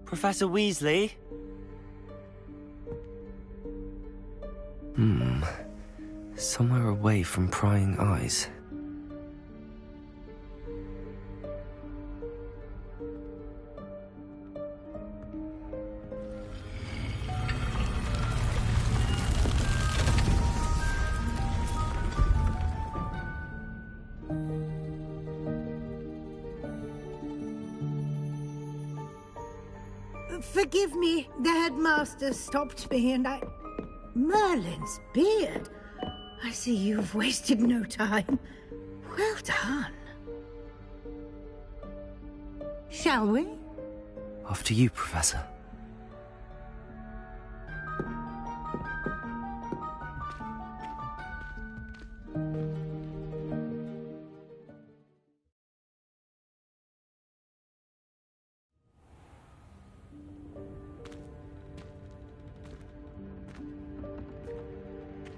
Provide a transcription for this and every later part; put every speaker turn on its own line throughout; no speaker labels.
Professor Weasley?
Somewhere away from prying eyes.
Forgive me, the headmaster stopped me and I... Merlin's beard! I see you've wasted no time. Well done. Shall we?
After you, Professor.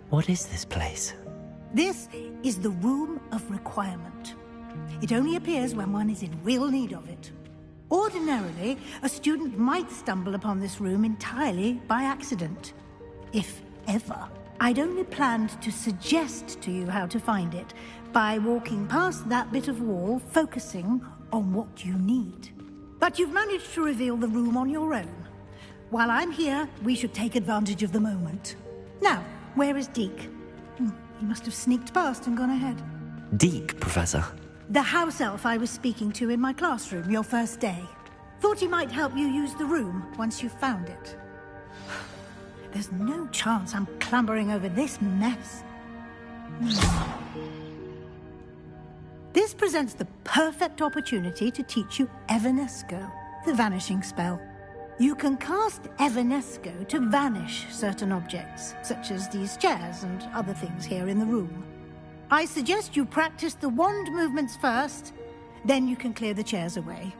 What is this place?
This is the Room of Requirement. It only appears when one is in real need of it. Ordinarily, a student might stumble upon this room entirely by accident. If ever. I'd only planned to suggest to you how to find it by walking past that bit of wall, focusing on what you need. But you've managed to reveal the room on your own. While I'm here, we should take advantage of the moment. Now, where is Deke? He must have sneaked past and gone ahead.
Deke, Professor.
The house elf I was speaking to in my classroom your first day. Thought he might help you use the room once you've found it. There's no chance I'm clambering over this mess. This presents the perfect opportunity to teach you Evanesco, the vanishing spell. You can cast Evanesco to vanish certain objects, such as these chairs and other things here in the room. I suggest you practice the wand movements first, then you can clear the chairs away.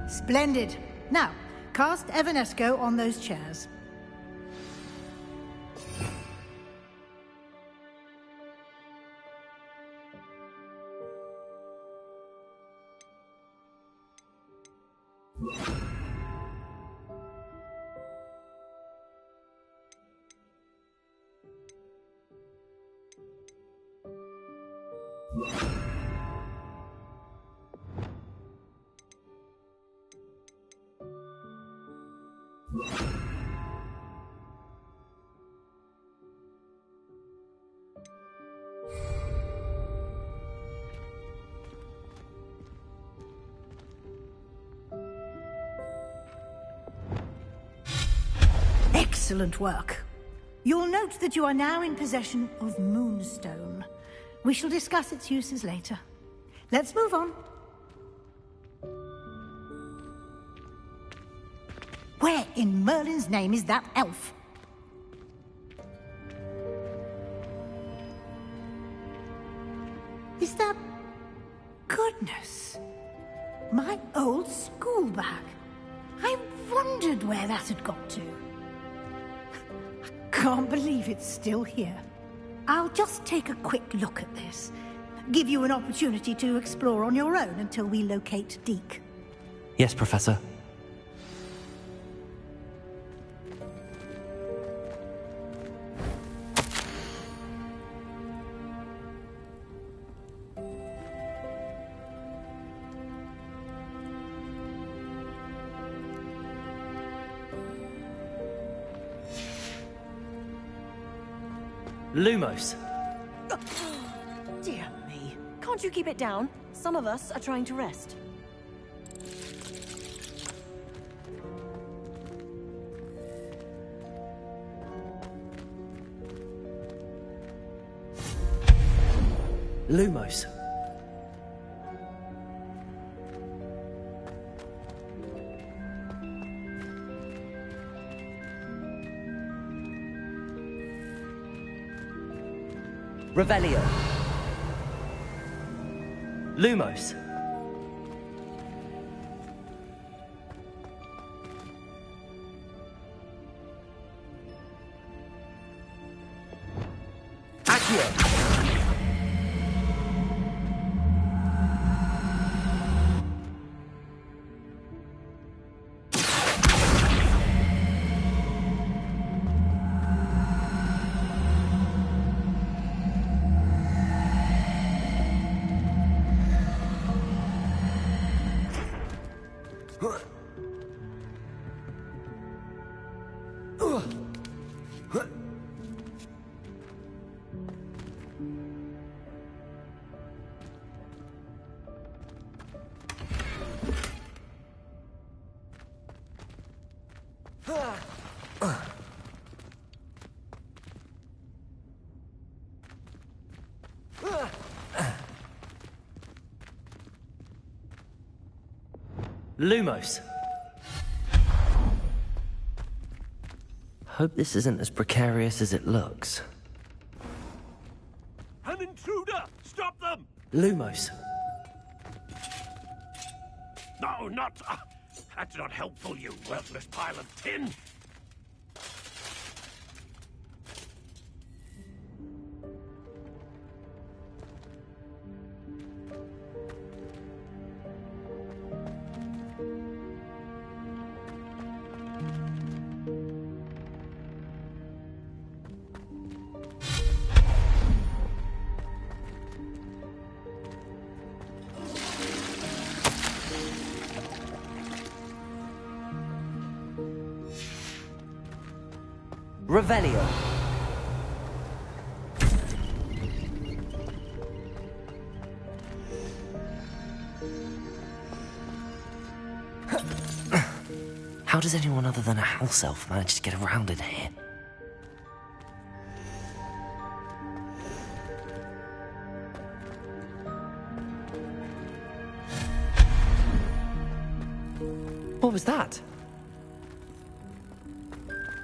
Splendid. Now, cast Evanesco on those chairs. Excellent work. You'll note that you are now in possession of Moonstone. We shall discuss its uses later. Let's move on. Where in Merlin's name is that elf? Is that... Goodness. My old school bag. I wondered where that had got to. I can't believe it's still here. I'll just take a quick look at this. Give you an opportunity to explore on your own until we locate Deke.
Yes, Professor.
Lumos.
Dear me. Can't you keep it down? Some of us are trying to rest.
Lumos.
Revelio. Lumos. Accio. Lumos. Hope this isn't as precarious as it looks.
An intruder! Stop them!
Lumos.
No, not... that's not helpful, you worthless pile of tin!
Revelio. How does anyone other than a house elf manage to get around in here? What was that?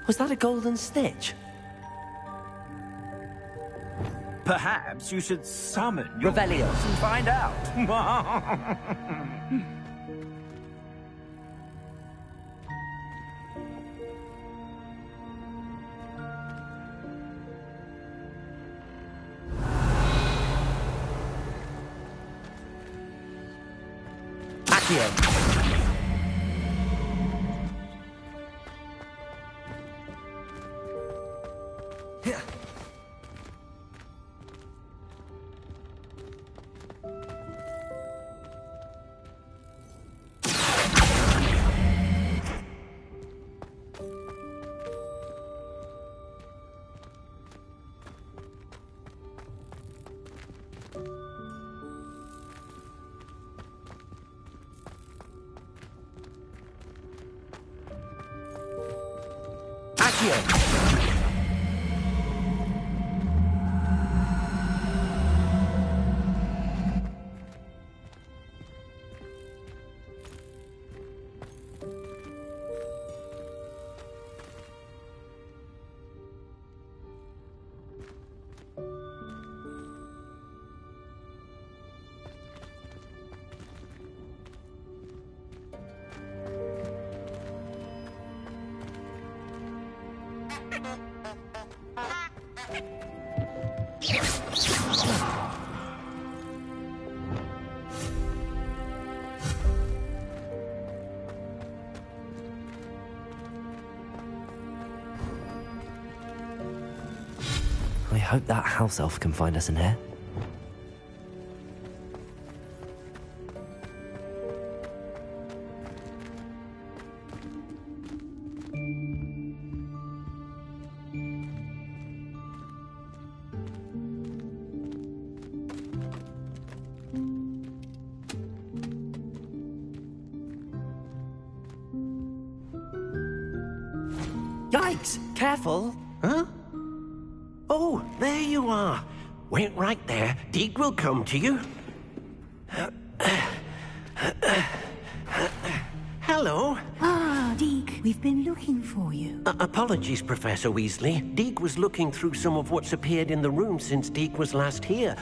Was that a golden snitch?
Perhaps you should summon your
Revelio.
wits and find out.
Accio. I hope that house elf can find us in here.
Yikes! Careful! Huh? Oh, there you are. Wait right there. Deke will come to you. Hello.
Ah, Deke. we've been looking for you.
Apologies, Professor Weasley. Deke was looking through some of what's appeared in the room since Deke was last here.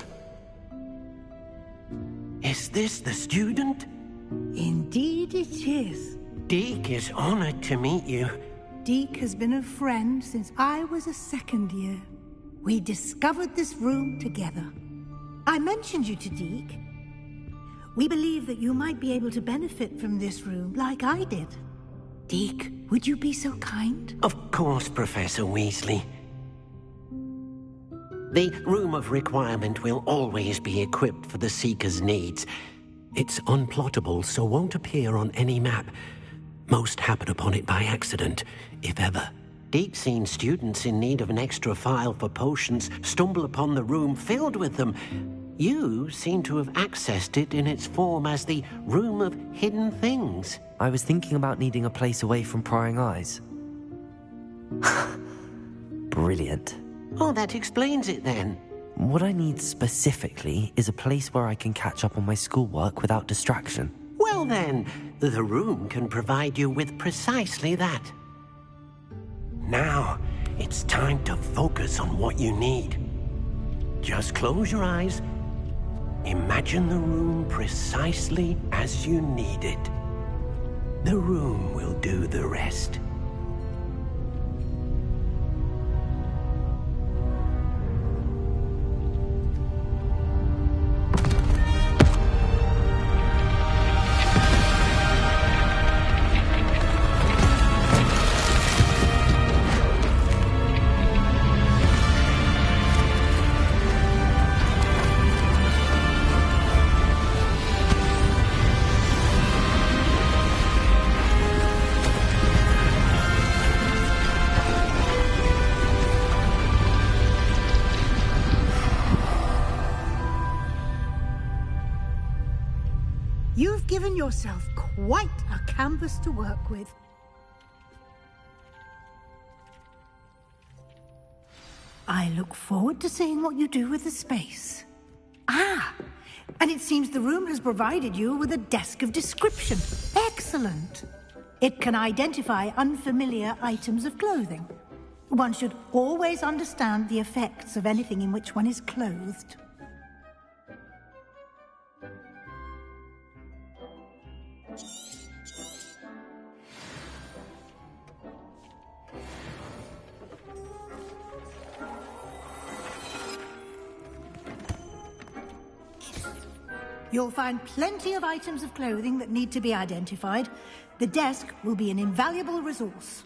Is this the student?
Indeed it is.
Deke is honored to meet you.
Deke has been a friend since I was a second year. We discovered this room together. I mentioned you to Deke. We believe that you might be able to benefit from this room like I did. Deke, would you be so kind?
Of course, Professor Weasley. The Room of Requirement will always be equipped for the Seeker's needs. It's unplottable, so won't appear on any map. Most happen upon it by accident, if ever. Deke's seen students in need of an extra file for potions stumble upon the room filled with them. You seem to have accessed it in its form as the Room of Hidden Things.
I was thinking about needing a place away from prying eyes. Brilliant.
Oh, that explains it then.
What I need specifically is a place where I can catch up on my schoolwork without distraction.
Well then, the room can provide you with precisely that. Now, it's time to focus on what you need. Just close your eyes. Imagine the room precisely as you need it. The room will do the rest.
You've given yourself quite a canvas to work with. I look forward to seeing what you do with the space. Ah, and it seems the room has provided you with a desk of description. Excellent. It can identify unfamiliar items of clothing. One should always understand the effects of anything in which one is clothed. You'll find plenty of items of clothing that need to be identified. The desk will be an invaluable resource.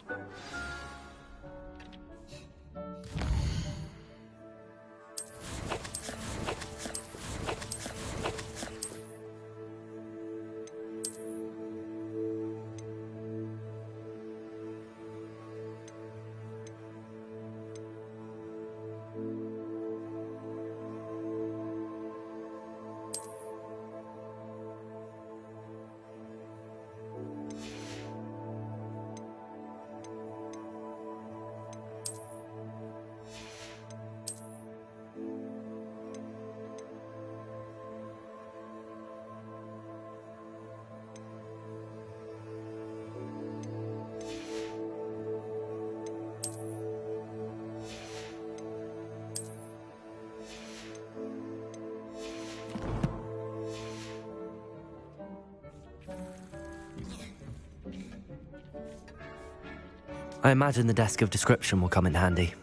I imagine the desk of description will come in handy.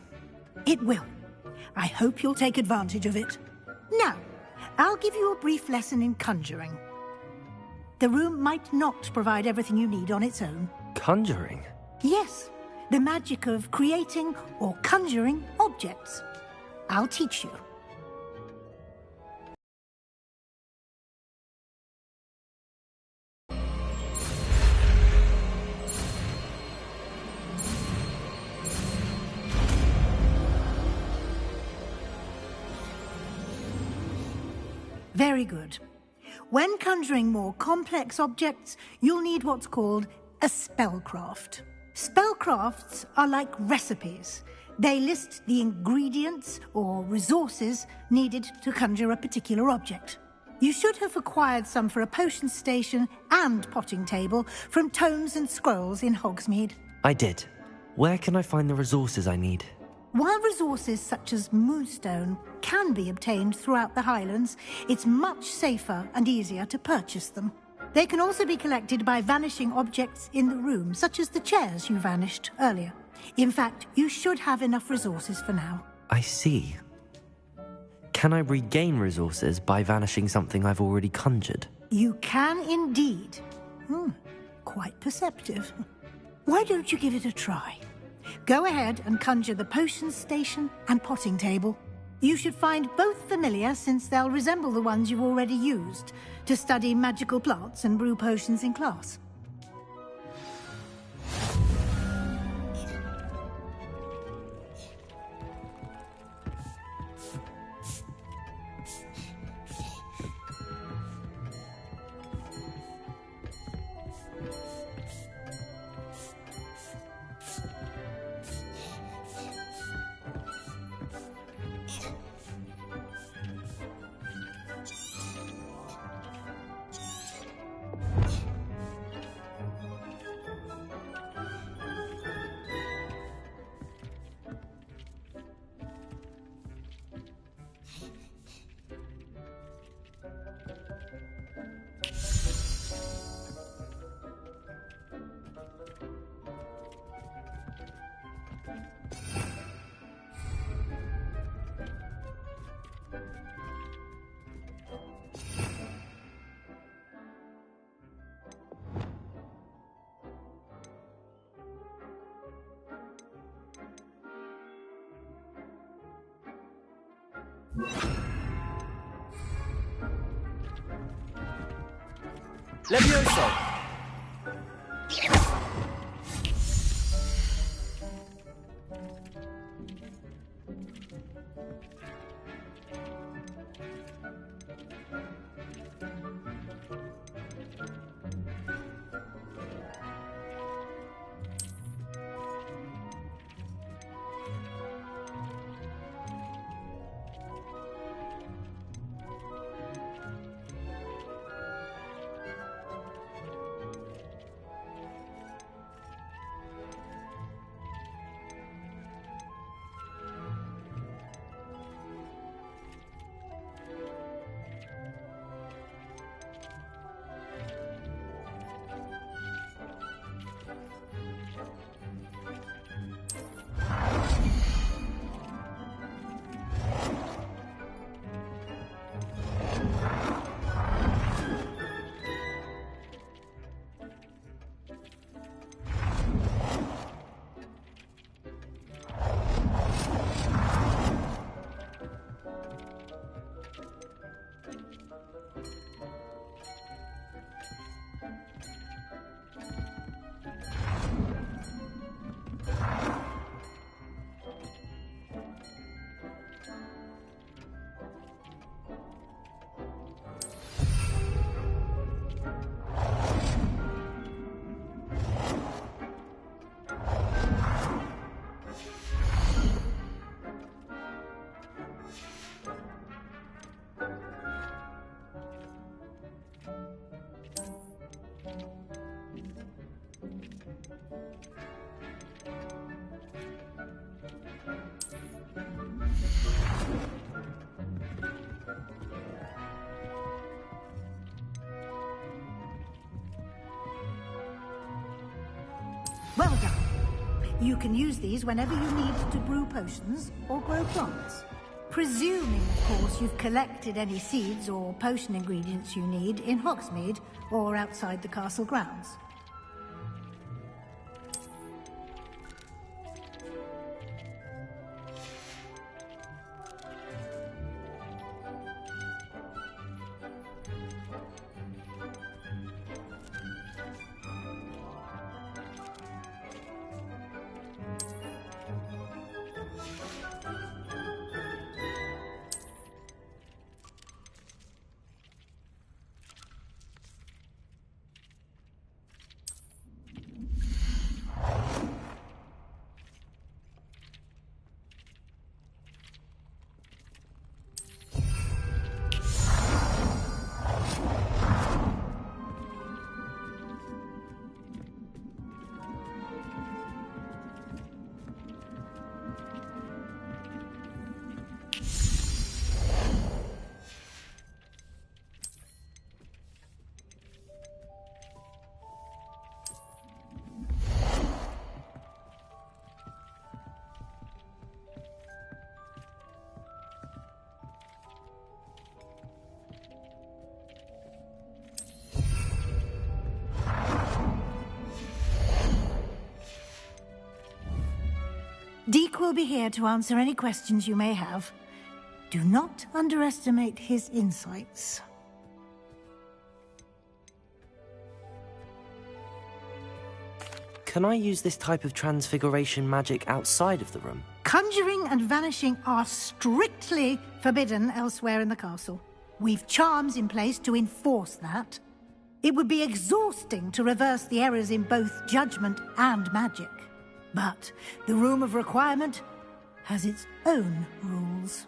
It will. I hope you'll take advantage of it. Now, I'll give you a brief lesson in conjuring. The room might not provide everything you need on its own.
Conjuring?
Yes, the magic of creating or conjuring objects. I'll teach you. Very good. When conjuring more complex objects, you'll need what's called a spellcraft. Spellcrafts are like recipes. They list the ingredients or resources needed to conjure a particular object. You should have acquired some for a potion station and potting table from tomes and scrolls in Hogsmeade.
I did. Where can I find the resources I need?
While resources such as moonstone can be obtained throughout the Highlands, it's much safer and easier to purchase them. They can also be collected by vanishing objects in the room, such as the chairs you vanished earlier. In fact, you should have enough resources for now.
I see. Can I regain resources by vanishing something I've already conjured?
You can indeed. Quite perceptive. Why don't you give it a try? Go ahead and conjure the potions station and potting table. You should find both familiar, since they'll resemble the ones you've already used to study magical plants and brew potions in class.
Levioso!
Well done. You can use these whenever you need to brew potions or grow plants. Presuming, of course, you've collected any seeds or potion ingredients you need in Hogsmeade or outside the castle grounds. will be here to answer any questions you may have. Do not underestimate his insights.
Can I use this type of transfiguration magic outside of the room?
Conjuring and vanishing are strictly forbidden elsewhere in the castle. We've charms in place to enforce that. It would be exhausting to reverse the errors in both judgment and magic. But the Room of Requirement has its own rules.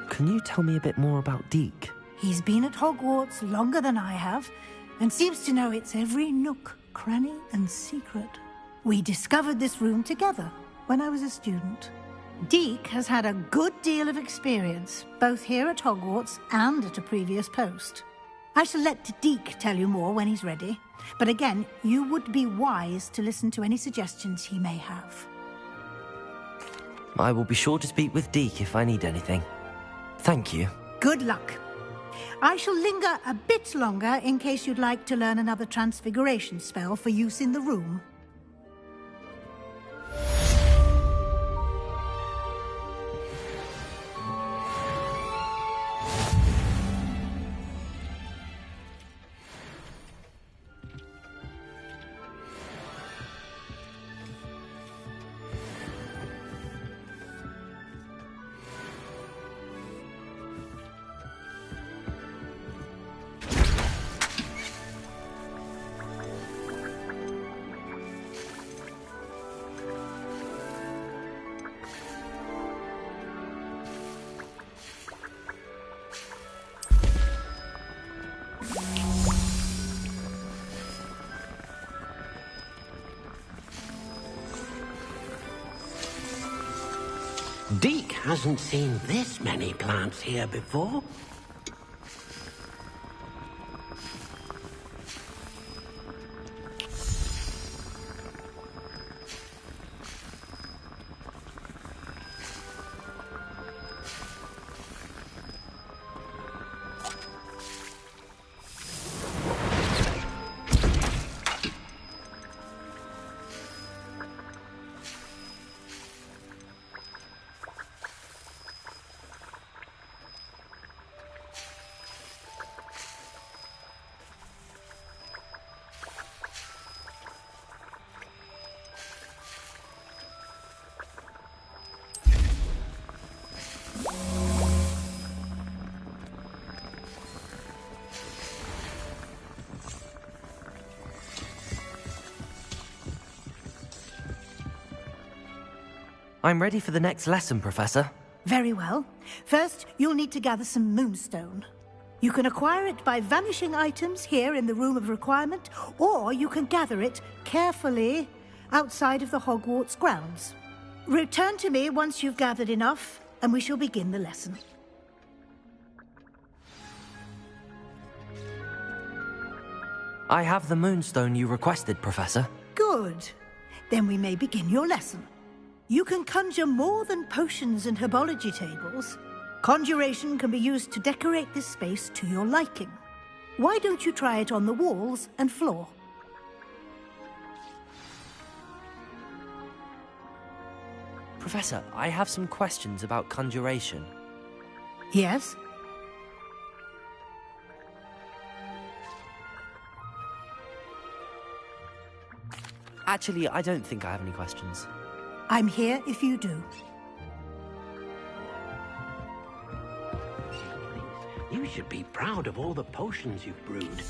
Can you tell me a bit more about Deke?
He's been at Hogwarts longer than I have, and seems to know its every nook, cranny, and secret. We discovered this room together when I was a student. Deke has had a good deal of experience, both here at Hogwarts and at a previous post. I shall let Deke tell you more when he's ready, but again, you would be wise to listen to any suggestions he may have.
I will be sure to speak with Deke if I need anything. Thank you.
Good luck. I shall linger a bit longer in case you'd like to learn another transfiguration spell for use in the room.
Deke hasn't seen this many plants here before.
I'm ready for the next lesson, Professor.
Very well. First, you'll need to gather some moonstone. You can acquire it by vanishing items here in the Room of Requirement, or you can gather it carefully outside of the Hogwarts grounds. Return to me once you've gathered enough, and we shall begin the lesson.
I have the moonstone you requested, Professor.
Good. Then we may begin your lesson. You can conjure more than potions and herbology tables. Conjuration can be used to decorate this space to your liking. Why don't you try it on the walls and floor?
Professor, I have some questions about conjuration.
Yes?
Actually, I don't think I have any questions.
I'm here if you do.
You should be proud of all the potions you've brewed.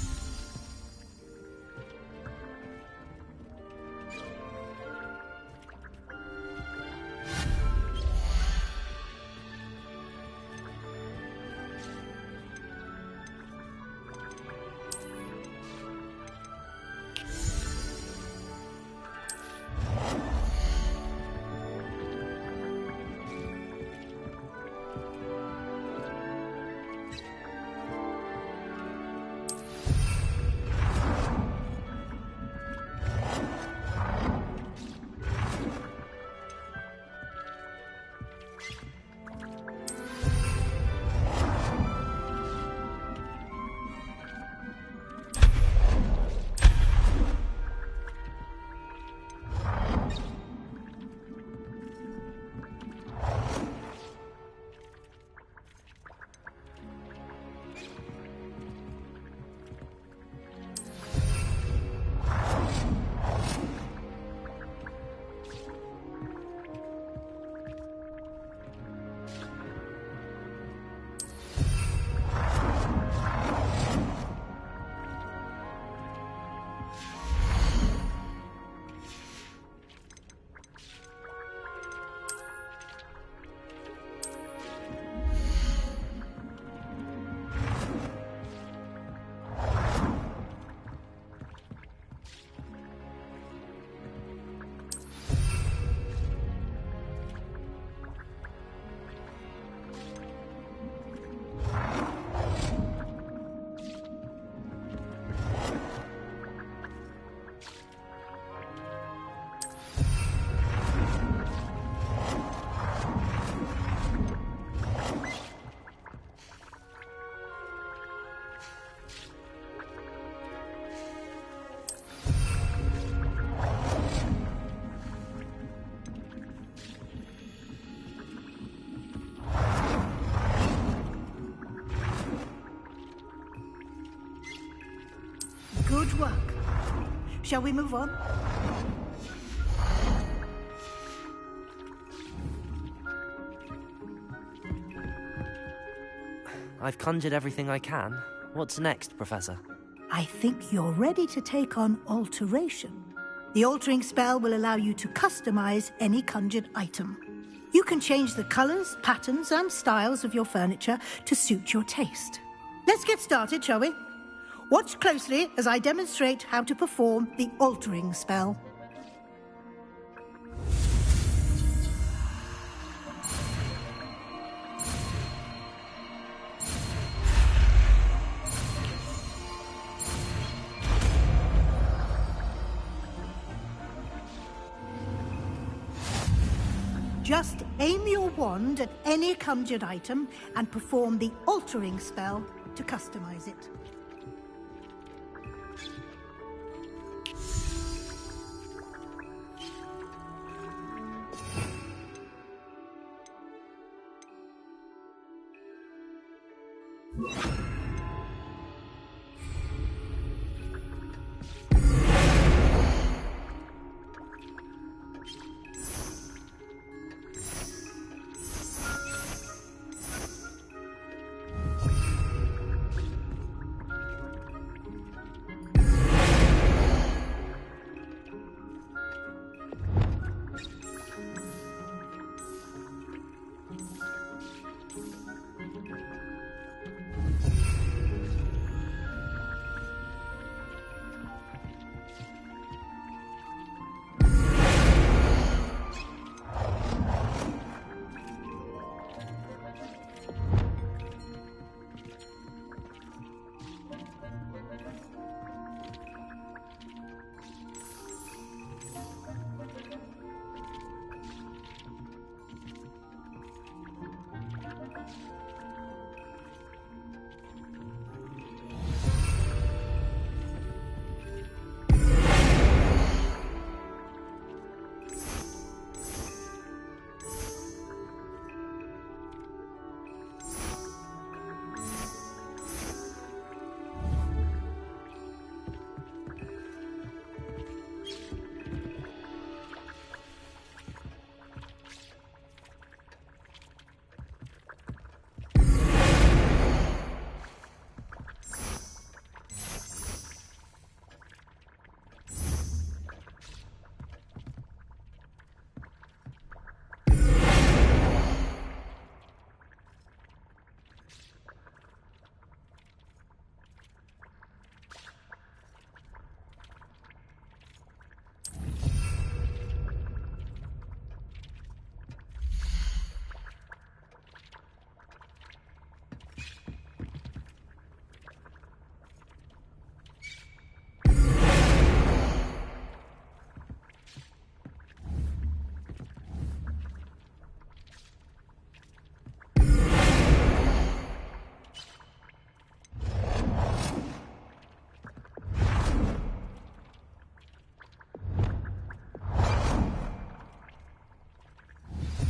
Good work. Shall we move on?
I've conjured everything I can. What's next, Professor?
I think you're ready to take on alteration. The altering spell will allow you to customize any conjured item. You can change the colors, patterns, and styles of your furniture to suit your taste. Let's get started, shall we? Watch closely as I demonstrate how to perform the altering spell. Just aim your wand at any conjured item and perform the altering spell to customize it.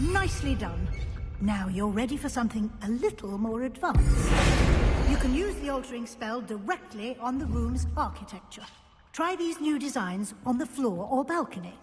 Nicely done. Now you're ready for something a little more advanced. You can use the altering spell directly on the room's architecture. Try these new designs on the floor or balcony.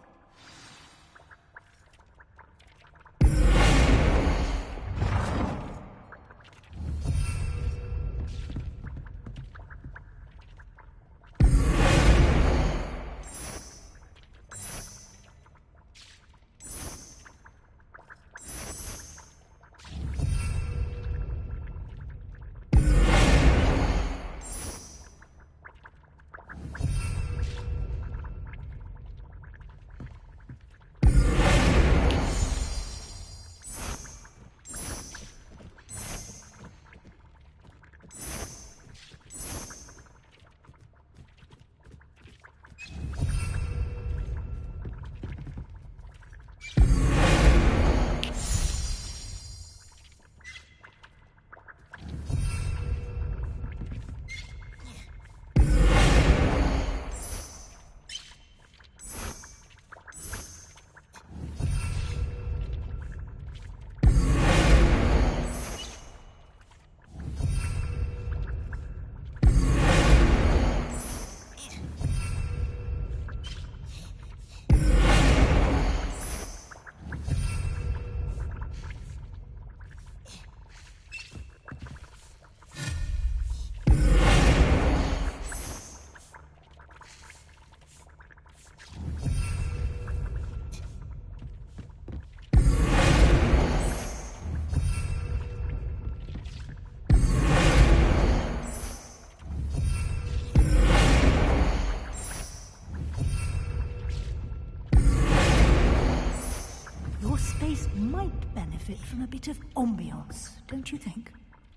benefit from a bit of ambiance, don't you think?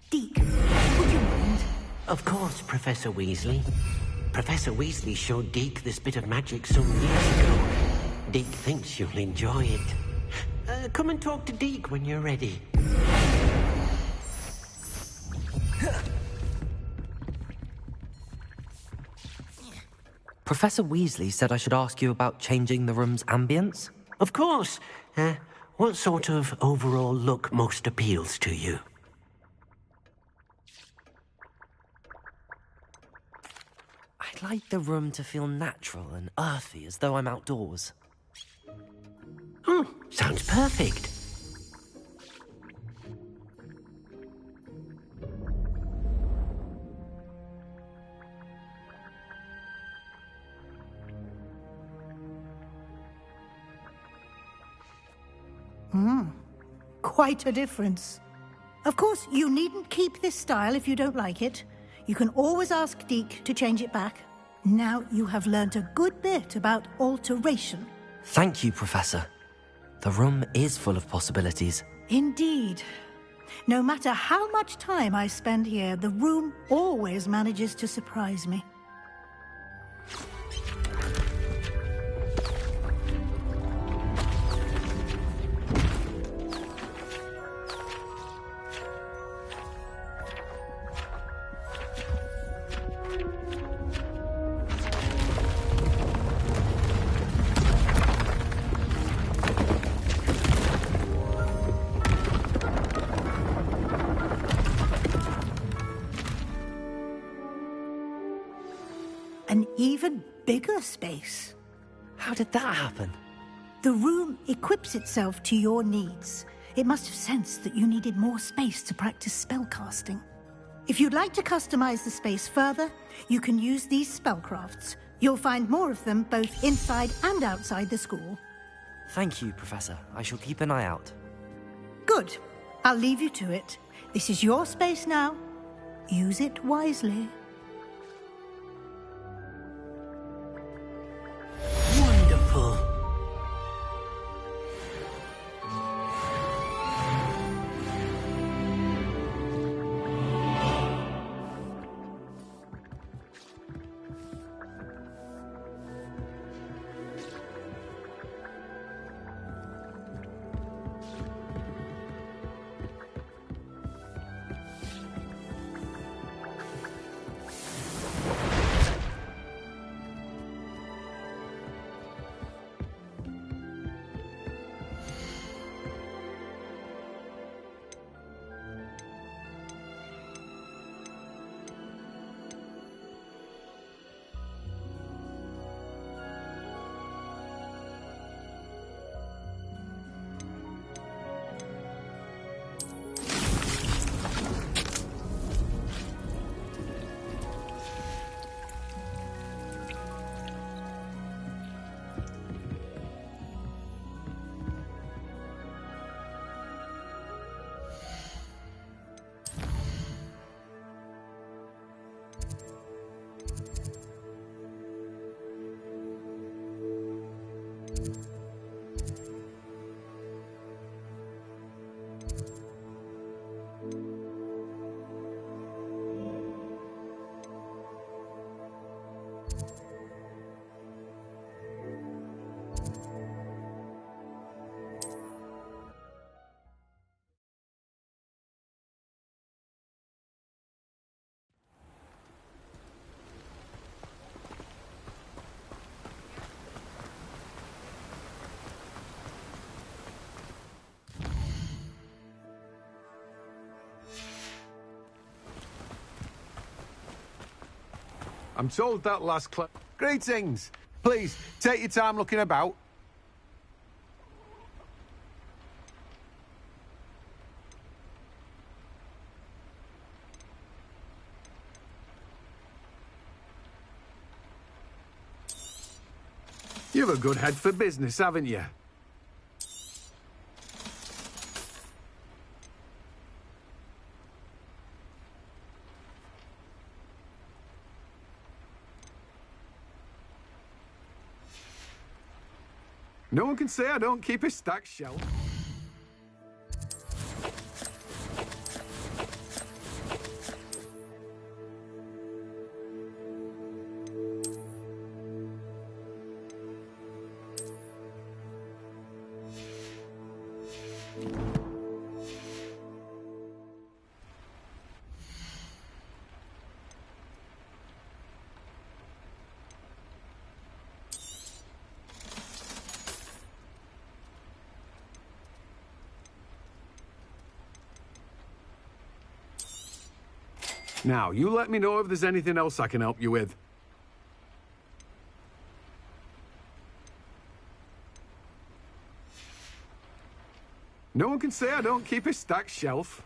Deke, would you mind?
Of course, Professor Weasley. Professor Weasley showed Deke this bit of magic some years ago. Deke thinks you'll enjoy it. Come and talk to Deke when you're ready.
Professor Weasley said I should ask you about changing the room's ambience?
Of course. What sort of overall look most appeals to you?
I'd like the room to feel natural and earthy, as though I'm outdoors.
Sounds perfect.
Quite a difference. Of course, you needn't keep this style if you don't like it. You can always ask Deke to change it back. Now you have learnt a good bit about alteration.
Thank you, Professor. The room is full of possibilities.
Indeed. No matter how much time I spend here, the room always manages to surprise me. An even bigger space.
How did that happen?
The room equips itself to your needs. It must have sensed that you needed more space to practice spellcasting. If you'd like to customize the space further, you can use these spellcrafts. You'll find more of them both inside and outside the school.
Thank you, Professor. I shall keep an eye out.
Good. I'll leave you to it. This is your space now. Use it wisely.
Wonderful.
I'm told that last Greetings! Please, take your time looking about. You've a good head for business, haven't you? No one can say I don't keep a stacked shelf. Now, you let me know if there's anything else I can help you with. No one can say I don't keep a stacked shelf.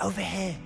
Over here.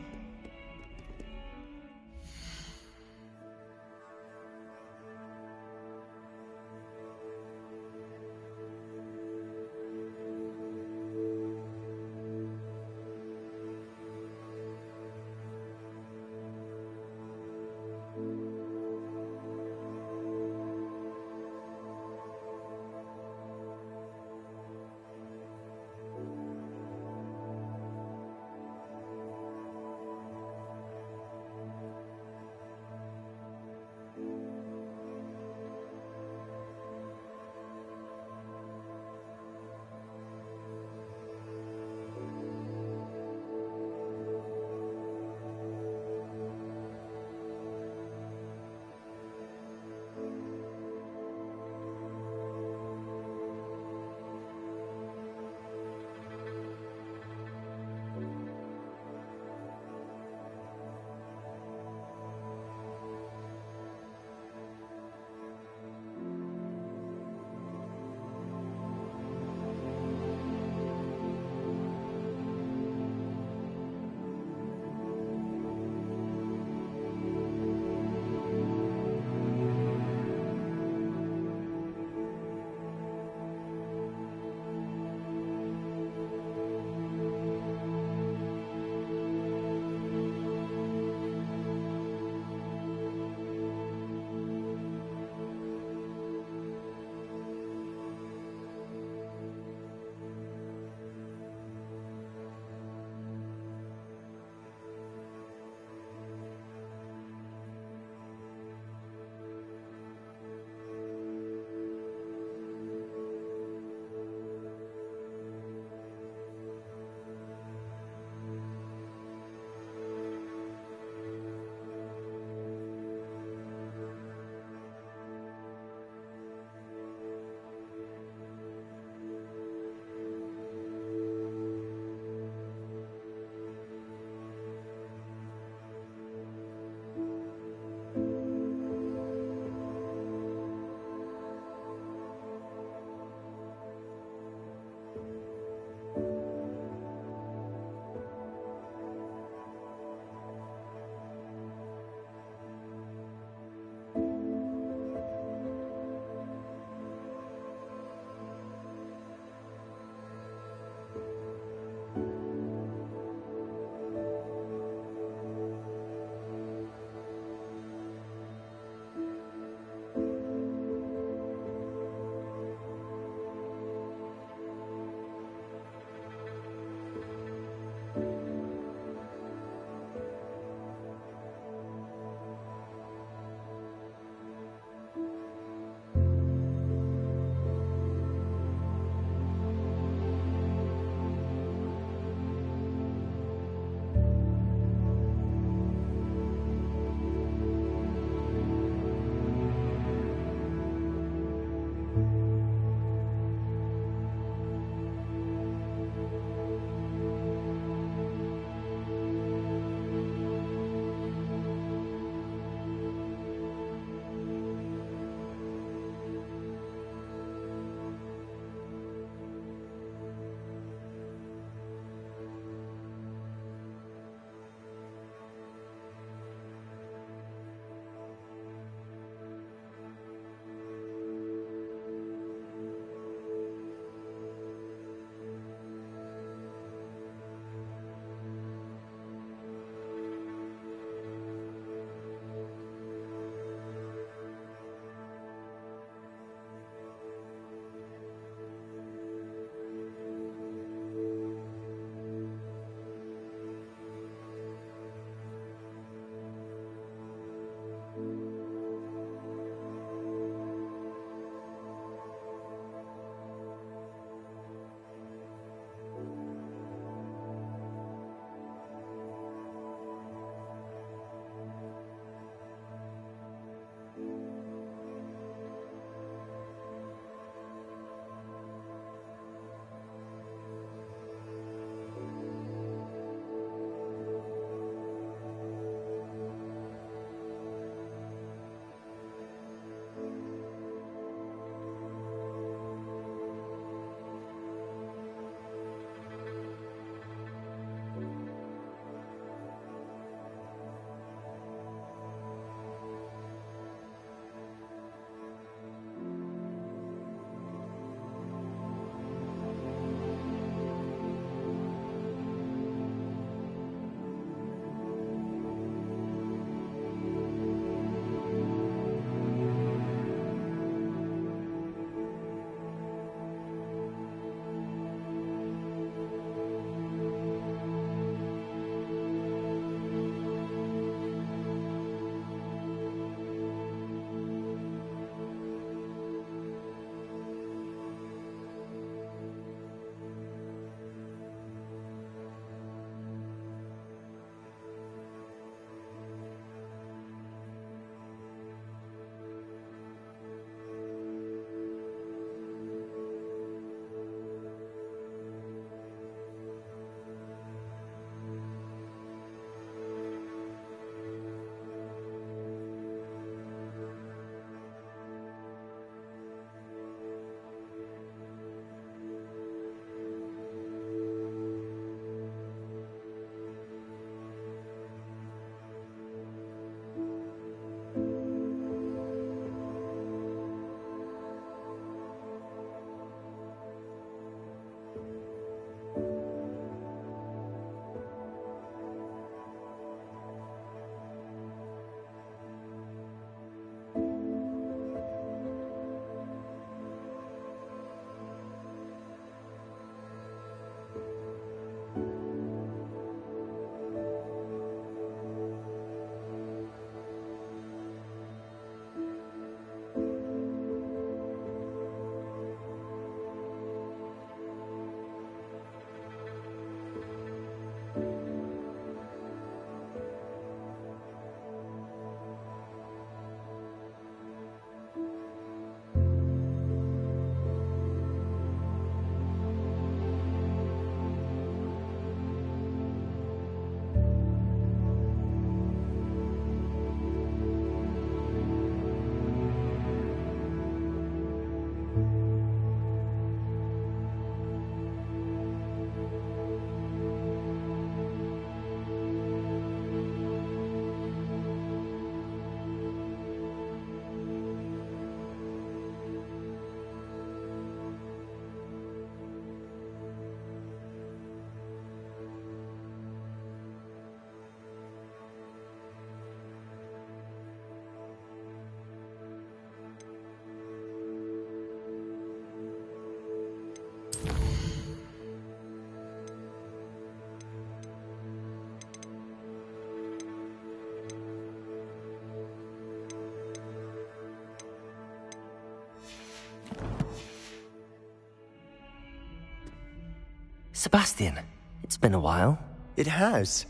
Sebastian, it's been a while.
It has.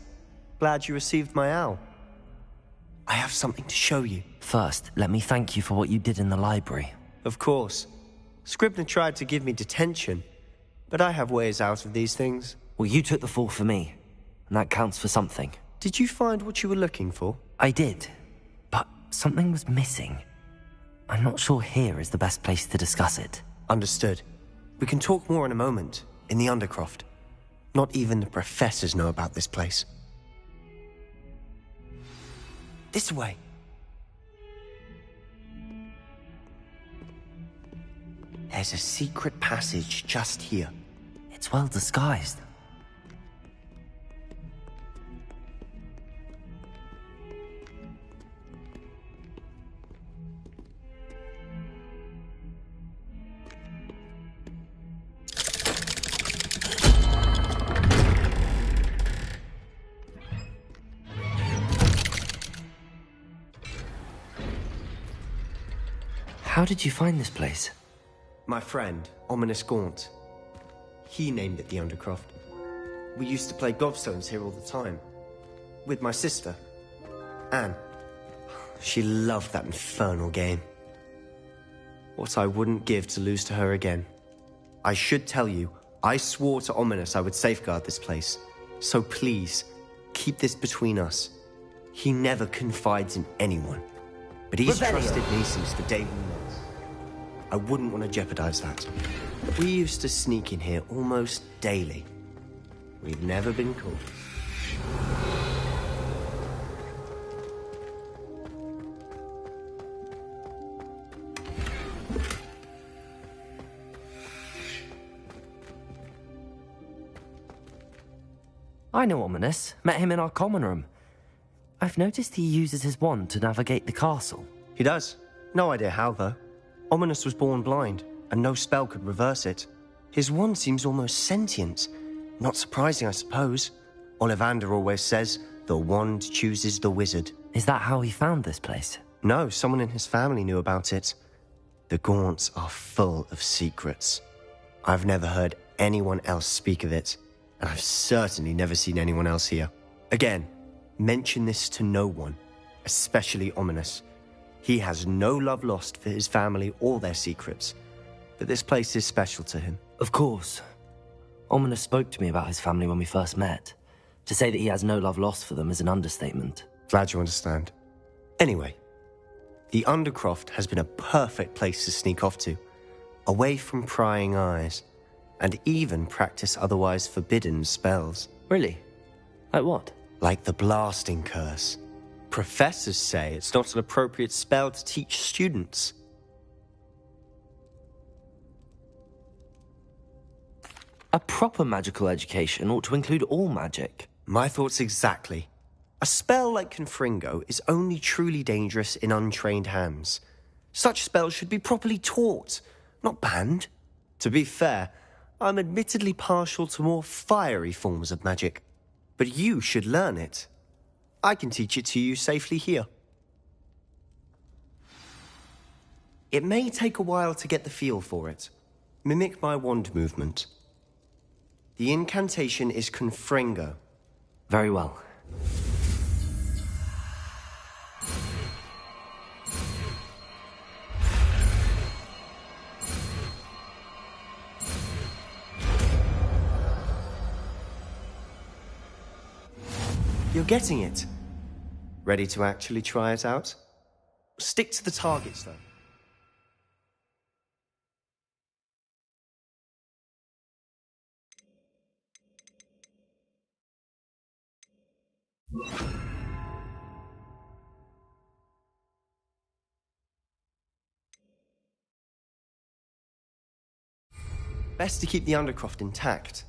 Glad you received my owl. I have something to show you.
First, let me thank you for what you did in the library.
Of course. Scribner tried to give me detention, but I have ways out of these things.
Well, you took the fall for me, and that counts for something.
Did you find what you were looking for?
I did, but something was missing. I'm not sure here is the best place to discuss it.
Understood. We can talk more in a moment, in the Undercroft. Not even the professors know about this place. This way. There's a secret passage just here.
It's well disguised. How did you find this place?
My friend, Ominous Gaunt. He named it the Undercroft. We used to play gobstones here all the time. With my sister, Anne. She loved that infernal game. What I wouldn't give to lose to her again. I should tell you, I swore to Ominous I would safeguard this place. So please, keep this between us. He never confides in anyone. But he's trusted me since the day we met. I wouldn't want to jeopardize that. We used to sneak in here almost daily. We've never been caught.
I know Ominous. Met him in our common room. I've noticed he uses his wand to navigate the castle.
He does. No idea how, though. Ominous was born blind, and no spell could reverse it. His wand seems almost sentient. Not surprising, I suppose. Ollivander always says, the wand chooses the wizard.
Is that how he found this place?
No, someone in his family knew about it. The Gaunts are full of secrets. I've never heard anyone else speak of it, and I've certainly never seen anyone else here. Again, mention this to no one, especially Ominous. He has no love lost for his family or their secrets, but this place is special to him.
Of course. Ominous spoke to me about his family when we first met. To say that he has no love lost for them is an understatement.
Glad you understand. Anyway, the Undercroft has been a perfect place to sneak off to, away from prying eyes, and even practice otherwise forbidden spells.
Really? Like what?
Like the blasting curse. Professors say it's not an appropriate spell to teach students.
A proper magical education ought to include all magic.
My thoughts exactly. A spell like Confringo is only truly dangerous in untrained hands. Such spells should be properly taught, not banned. To be fair, I'm admittedly partial to more fiery forms of magic. But you should learn it. I can teach it to you safely here. It may take a while to get the feel for it. Mimic my wand movement. The incantation is Confringo.
Very well.
You're getting it. Ready to actually try it out? Stick to the targets, though. Best to keep the Undercroft intact.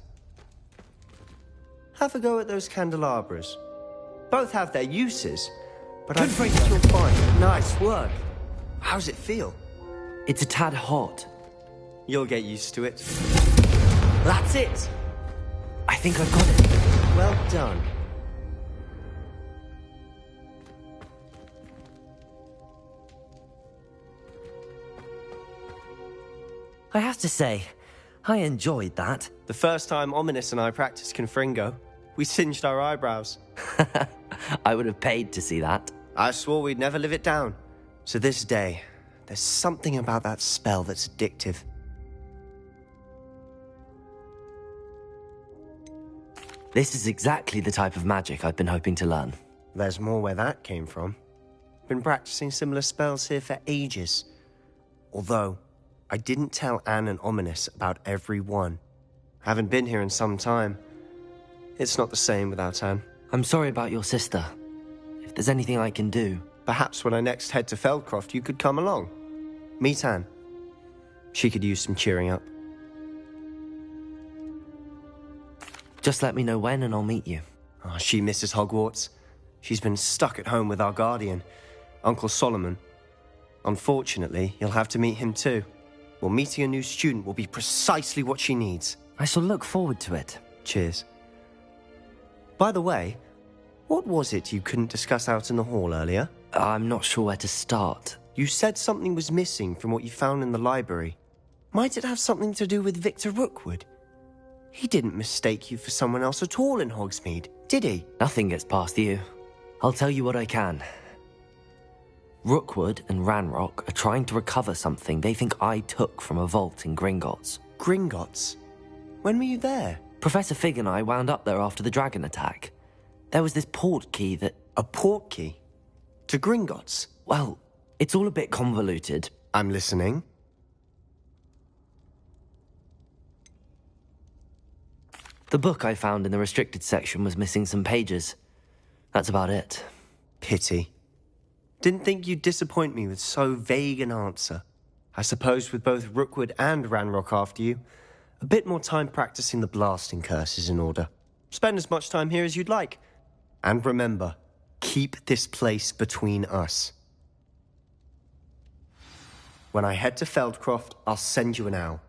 Have a go at those candelabras. Both have their uses, but I think you'll find. Nice work. How's it feel?
It's a tad hot.
You'll get used to it. That's it!
I think I've got it.
Well done.
I have to say, I enjoyed that.
The first time Ominous and I practiced Confringo, we singed our eyebrows.
I would have paid to see that.
I swore we'd never live it down. To this day, there's something about that spell that's addictive.
This is exactly the type of magic I've been hoping to learn.
There's more where that came from. Been practicing similar spells here for ages. Although, I didn't tell Anne and Ominous about every one. Haven't been here in some time. It's not the same without Anne.
I'm sorry about your sister. If there's anything I can do...
Perhaps when I next head to Feldcroft, you could come along. Meet Anne. She could use some cheering up.
Just let me know when and I'll meet you.
Oh, she misses Hogwarts. She's been stuck at home with our guardian, Uncle Solomon. Unfortunately, you'll have to meet him too. Well, meeting a new student will be precisely what she needs.
I shall look forward to it.
Cheers. By the way, what was it you couldn't discuss out in the hall earlier?
I'm not sure where to start.
You said something was missing from what you found in the library. Might it have something to do with Victor Rookwood? He didn't mistake you for someone else at all in Hogsmeade, did he?
Nothing gets past you. I'll tell you what I can. Rookwood and Ranrock are trying to recover something they think I took from a vault in Gringotts.
Gringotts? When were you there?
Professor Fig and I wound up there after the dragon attack. There was this port key that...
A port key? To Gringotts?
Well, it's all a bit convoluted.
I'm listening.
The book I found in the restricted section was missing some pages. That's about it.
Pity. Didn't think you'd disappoint me with so vague an answer. I suppose with both Rookwood and Ranrock after you, a bit more time practicing the blasting curse is in order. Spend as much time here as you'd like. And remember, keep this place between us. When I head to Feldcroft, I'll send you an owl.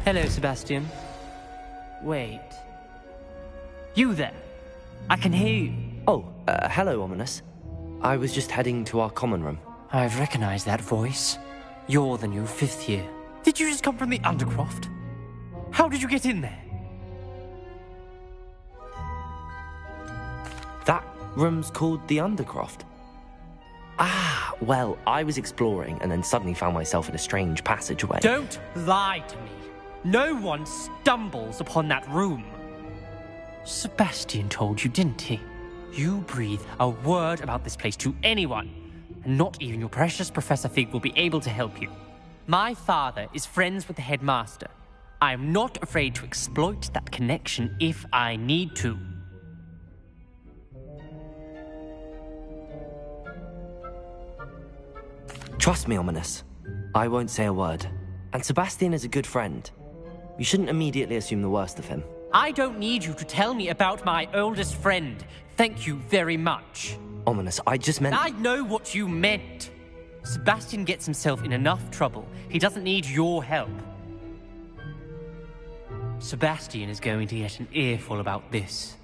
Hello, Sebastian. Wait. You there? I can hear you.
Oh, hello, Ominous. I was just heading to our common room.
I've recognized that voice. You're the new 5th year. Did you just come from the Undercroft? How did you get in there?
That room's called the Undercroft. Ah, well, I was exploring and then suddenly found myself in a strange passageway.
Don't lie to me. No one stumbles upon that room. Sebastian told you, didn't he? You breathe a word about this place to anyone, and not even your precious Professor Fig will be able to help you. My father is friends with the headmaster. I am not afraid to exploit that connection if I need to.
Trust me, Ominous. I won't say a word. And Sebastian is a good friend. You shouldn't immediately assume the worst of him.
I don't need you to tell me about my oldest friend. Thank you very much.
Ominous, I just meant...
I know what you meant. Sebastian gets himself in enough trouble. He doesn't need your help. Sebastian is going to get an earful about this.